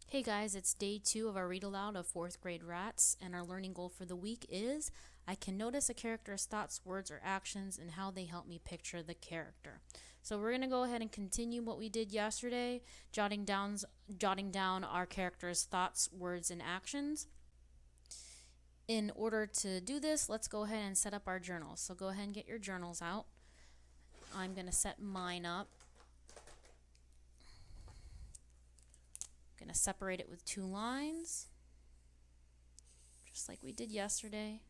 Hey guys, it's day 2 of our read aloud of 4th grade rats, and our learning goal for the week is I can notice a character's thoughts, words, or actions and how they help me picture the character. So we're going to go ahead and continue what we did yesterday, jotting down our character's thoughts, words, and actions. In order to do this, let's go ahead and set up our journals. So go ahead and get your journals out. I'm going to set mine up. Going to separate it with 2 lines, just like we did yesterday.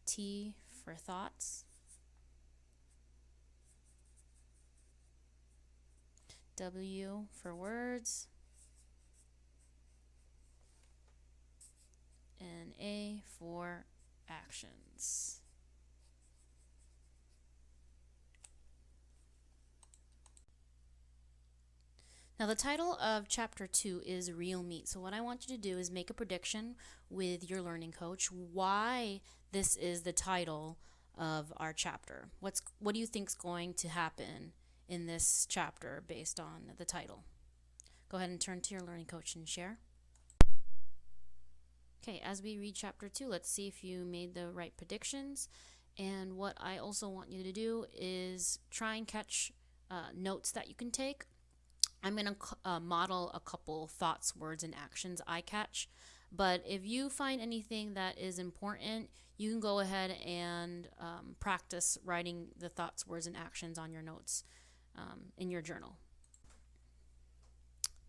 T for thoughts, W for words, and A for actions. Now the title of chapter 2 is Real Meat. So what I want you to do is make a prediction with your learning coach why this is the title of our chapter. What do you think is going to happen in this chapter based on the title? Go ahead and turn to your learning coach and share. Okay, as we read chapter 2, let's see if you made the right predictions. And what I also want you to do is try and catch notes that you can take. I'm going to model a couple thoughts, words, and actions I catch. But if you find anything that is important, you can go ahead and practice writing the thoughts, words, and actions on your notes in your journal.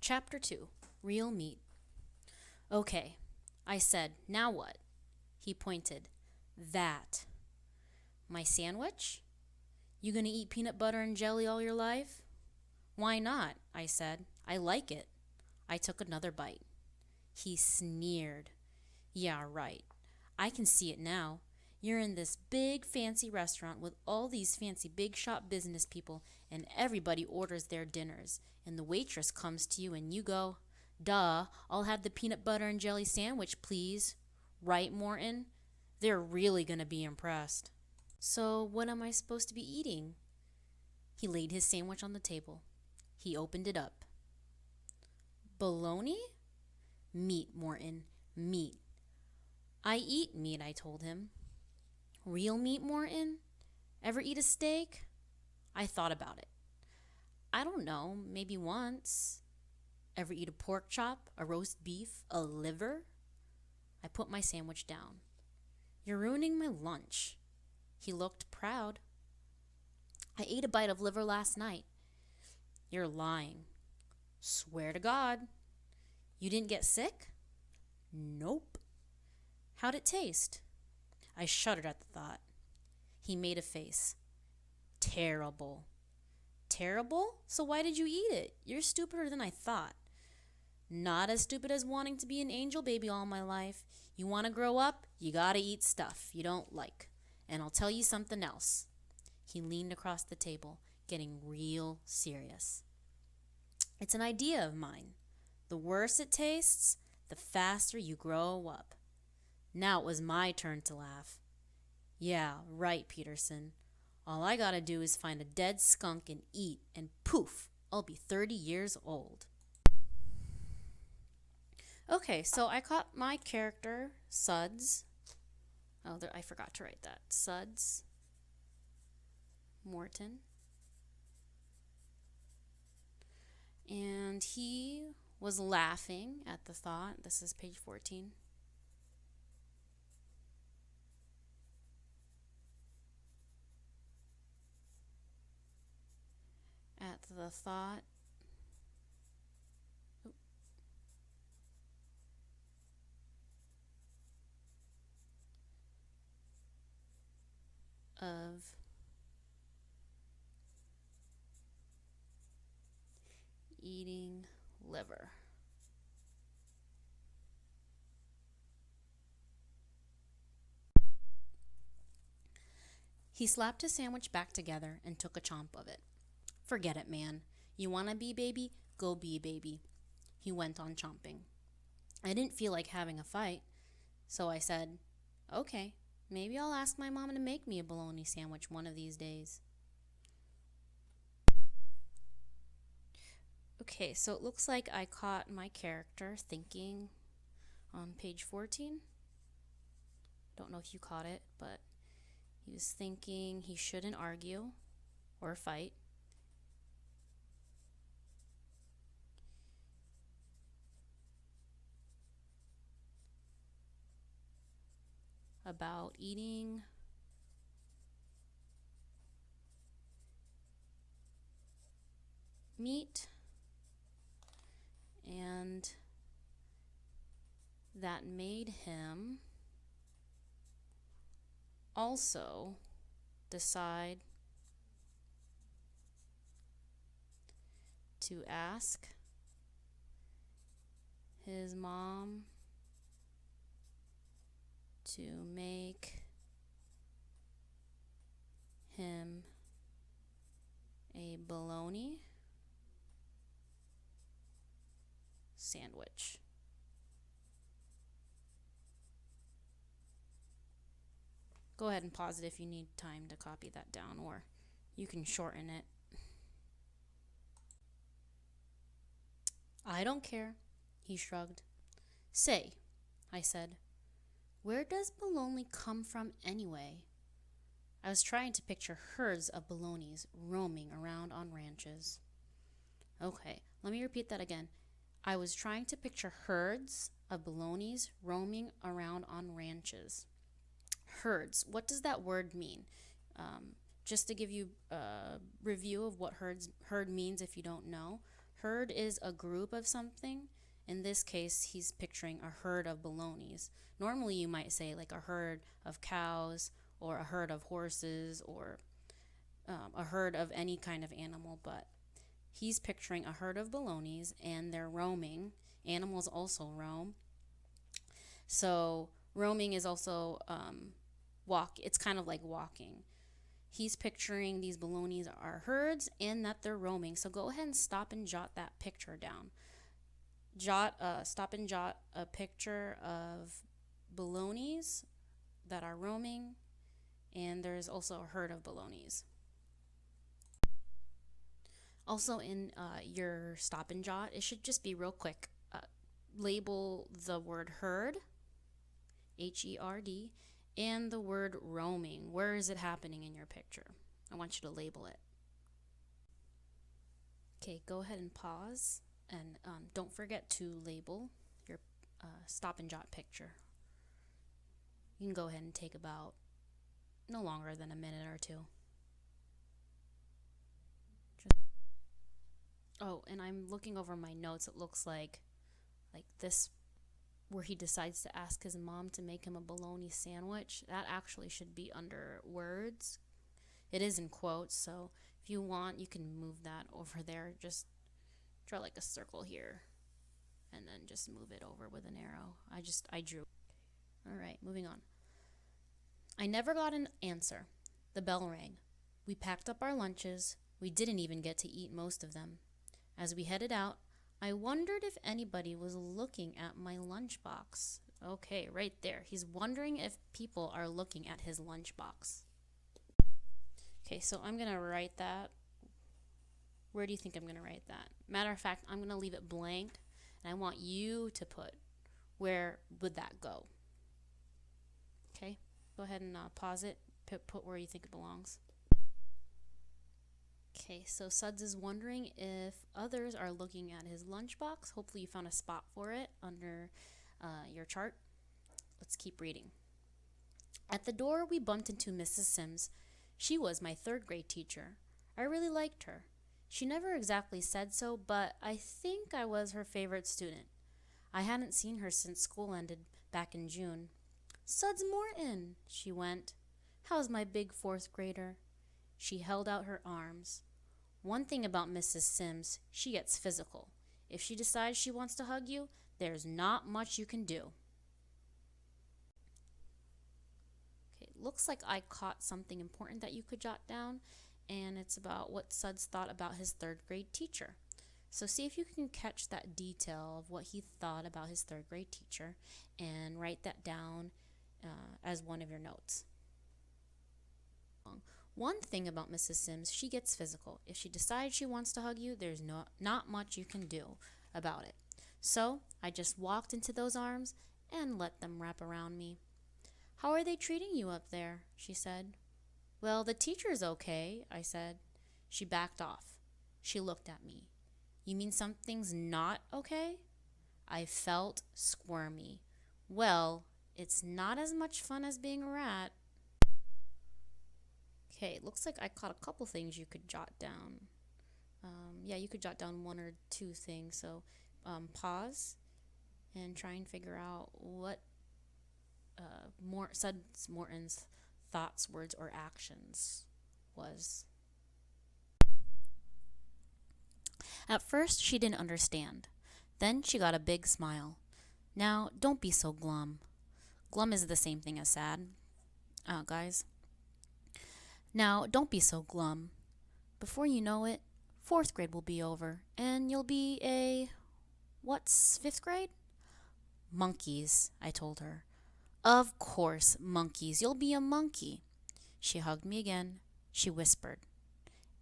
Chapter 2, Real Meat. Okay, I said, now what? He pointed. That. My sandwich? You gonna eat peanut butter and jelly all your life? Why not? I said. I like it. I took another bite. He sneered. Yeah, right. I can see it now. You're in this big fancy restaurant with all these fancy big shop business people, and everybody orders their dinners. And the waitress comes to you and you go, duh, I'll have the peanut butter and jelly sandwich, please. Right, Morton? They're really gonna be impressed. So what am I supposed to be eating? He laid his sandwich on the table. He opened it up. Bologna? Meat, Morton, meat. I eat meat, I told him. Real meat, Morton? Ever eat a steak? I thought about it. I don't know, maybe once. Ever eat a pork chop, a roast beef, a liver? I put my sandwich down. You're ruining my lunch. He looked proud. I ate a bite of liver last night. You're lying. Swear to God. You didn't get sick? Nope. How'd it taste? I shuddered at the thought. He made a face. Terrible. Terrible? So why did you eat it? You're stupider than I thought. Not as stupid as wanting to be an angel baby all my life. You want to grow up, you gotta eat stuff you don't like. And I'll tell you something else. He leaned across the table, getting real serious. It's an idea of mine. The worse it tastes, the faster you grow up. Now it was my turn to laugh. Yeah, right, Peterson. All I gotta do is find a dead skunk and eat, and poof, I'll be 30 years old. Okay, so I caught my character, Suds. Oh, I forgot to write that. Suds. Morton. And he was laughing at the thought. This is page 14. At the thought of eating liver. He slapped his sandwich back together and took a chomp of it. Forget it, man. You want to be baby? Go be baby. He went on chomping. I didn't feel like having a fight, so I said, okay, maybe I'll ask my mom to make me a bologna sandwich one of these days. Okay, so it looks like I caught my character thinking on page 14. Don't know if you caught it, but he was thinking he shouldn't argue or fight. About eating meat, and that made him also decide to ask his mom to make him a bologna sandwich. Go ahead and pause it if you need time to copy that down, or you can shorten it. I don't care, he shrugged. Say, I said, where does bologna come from anyway? I was trying to picture herds of bolognas roaming around on ranches. Okay, let me repeat that again. I was trying to picture herds of bolognas roaming around on ranches. Herds, what does that word mean? Just to give you a review of what herd means if you don't know. Herd is a group of something. In this case, he's picturing a herd of bolognas. Normally you might say like a herd of cows or a herd of horses or a herd of any kind of animal, but he's picturing a herd of bolognas and they're roaming. Animals also roam. So roaming is also it's kind of like walking. He's picturing these bolognas are herds and that they're roaming. So go ahead and stop and jot that picture down. Stop and jot a picture of bolognas that are roaming, and there's also a herd of bolognas. Also in your stop and jot, it should just be real quick. Label the word herd, H-E-R-D, and the word roaming. Where is it happening in your picture? I want you to label it. Okay, go ahead and pause, and don't forget to label your stop and jot picture. You can go ahead and take about no longer than a minute or two. Oh, and I'm looking over my notes. It looks like this, where he decides to ask his mom to make him a bologna sandwich. That actually should be under words. It is in quotes, so if you want, you can move that over there. Just draw like a circle here, and then just move it over with an arrow. I drew. All right, moving on. I never got an answer. The bell rang. We packed up our lunches. We didn't even get to eat most of them. As we headed out, I wondered if anybody was looking at my lunchbox. Okay, right there. He's wondering if people are looking at his lunchbox. Okay, so I'm going to write that. Where do you think I'm going to write that? Matter of fact, I'm going to leave it blank, and I want you to put, where would that go? Okay, go ahead and pause it. Put where you think it belongs. Okay, so Suds is wondering if others are looking at his lunchbox. Hopefully you found a spot for it under your chart. Let's keep reading. At the door, we bumped into Mrs. Sims. She was my third grade teacher. I really liked her. She never exactly said so, but I think I was her favorite student. I hadn't seen her since school ended back in June. Suds Morton, she went. How's my big fourth grader? She held out her arms. One thing about Mrs. Sims, she gets physical. If she decides she wants to hug you, there's not much you can do. Okay, looks like I caught something important that you could jot down, and it's about what Suds thought about his third grade teacher. So see if you can catch that detail of what he thought about his third grade teacher and write that down as one of your notes. One thing about Mrs. Sims, she gets physical. If she decides she wants to hug you, there's not much you can do about it. So I just walked into those arms and let them wrap around me. How are they treating you up there? She said. Well, the teacher's okay, I said. She backed off. She looked at me. You mean something's not okay? I felt squirmy. Well, it's not as much fun as being a rat. Okay, it looks like I caught a couple things you could jot down. Yeah, you could jot down one or two things. So pause and try and figure out what Morton's thoughts, words, or actions was. At first, she didn't understand. Then she got a big smile. Now, don't be so glum. Glum is the same thing as sad, guys. Now, don't be so glum. Before you know it, 4th grade will be over, and you'll be what's 5th grade? Monkeys, I told her. Of course, monkeys. You'll be a monkey. She hugged me again. She whispered,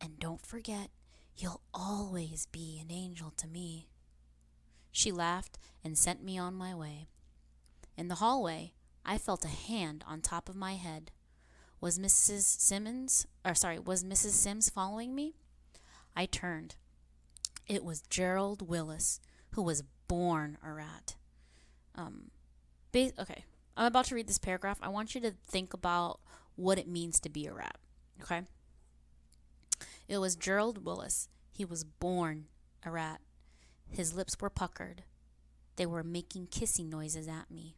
and don't forget, you'll always be an angel to me. She laughed and sent me on my way. In the hallway, I felt a hand on top of my head. Was Mrs. Sims following me? I turned. It was Gerald Willis, who was born a rat. Okay, I'm about to read this paragraph. I want you to think about what it means to be a rat, okay? It was Gerald Willis. He was born a rat. His lips were puckered. They were making kissing noises at me.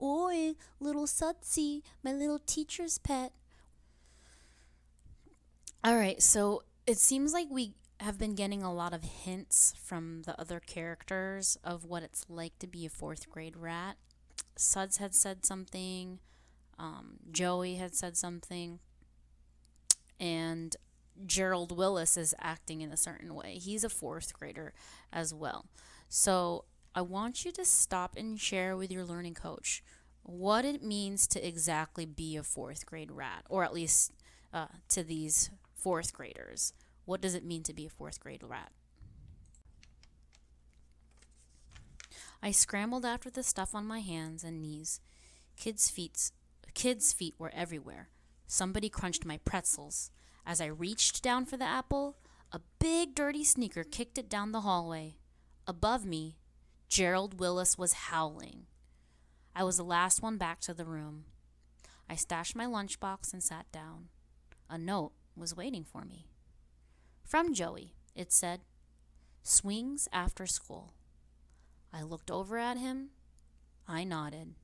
Oi, little Sudsy, my little teacher's pet. All right, so it seems like we have been getting a lot of hints from the other characters of what it's like to be a 4th grade rat. Suds had said something, Joey had said something, and Gerald Willis is acting in a certain way. He's a 4th grader as well. So I want you to stop and share with your learning coach what it means to exactly be a 4th grade rat, or at least to these 4th graders. What does it mean to be a 4th grade rat? I scrambled after the stuff on my hands and knees. Kids' feet were everywhere. Somebody crunched my pretzels. As I reached down for the apple, a big dirty sneaker kicked it down the hallway. Above me, Gerald Willis was howling. I was the last one back to the room. I stashed my lunchbox and sat down. A note was waiting for me. From Joey, it said, "Swings after school." I looked over at him. I nodded.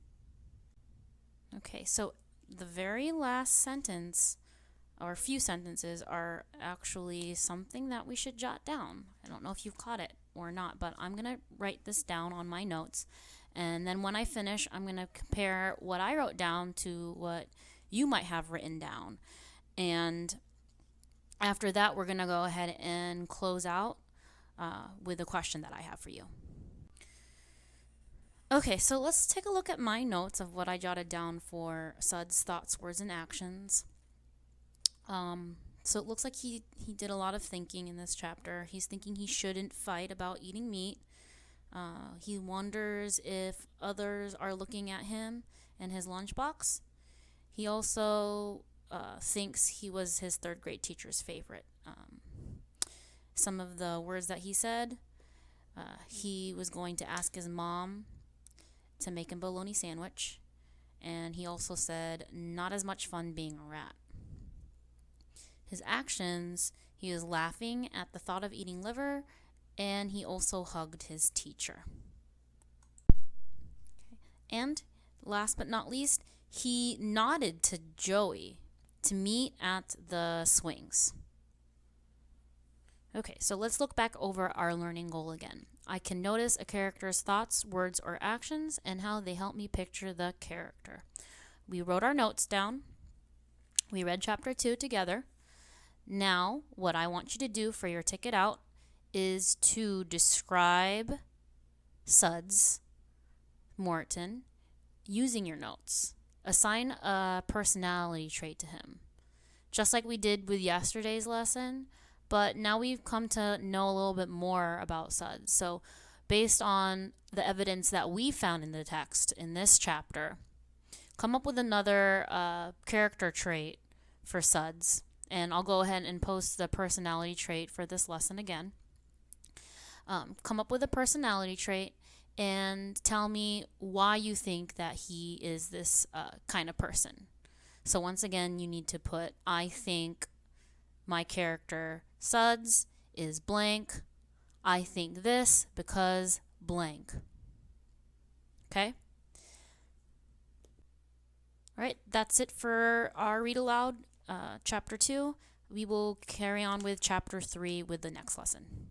Okay, so the very last sentence, or a few sentences, are actually something that we should jot down. I don't know if you've caught it or not, but I'm going to write this down on my notes. And then when I finish, I'm going to compare what I wrote down to what you might have written down. And after that, we're going to go ahead and close out with a question that I have for you. Okay, so let's take a look at my notes of what I jotted down for Sud's thoughts, words, and actions. So it looks like he did a lot of thinking in this chapter. He's thinking he shouldn't fight about eating meat. He wonders if others are looking at him and his lunchbox. He also thinks he was his 3rd grade teacher's favorite. Some of the words that he said, he was going to ask his mom to make him a bologna sandwich. And he also said, not as much fun being a rat. His actions, he was laughing at the thought of eating liver, and he also hugged his teacher. Okay. And last but not least, he nodded to Joey to meet at the swings. Okay, so let's look back over our learning goal again. I can notice a character's thoughts, words, or actions and how they help me picture the character. We wrote our notes down. We read chapter 2 together. Now, what I want you to do for your ticket out is to describe Suds Morton using your notes. Assign a personality trait to him. just like we did with yesterday's lesson, but now we've come to know a little bit more about suds. So based on the evidence that we found in the text in this chapter, come up with another character trait for suds. And I'll go ahead and post the personality trait for this lesson again. Come up with a personality trait and tell me why you think that he is this kind of person. So once again, you need to put, I think my character Suds is blank. I think this because blank. Okay? All right, that's it for our read aloud, chapter 2. We will carry on with chapter 3 with the next lesson.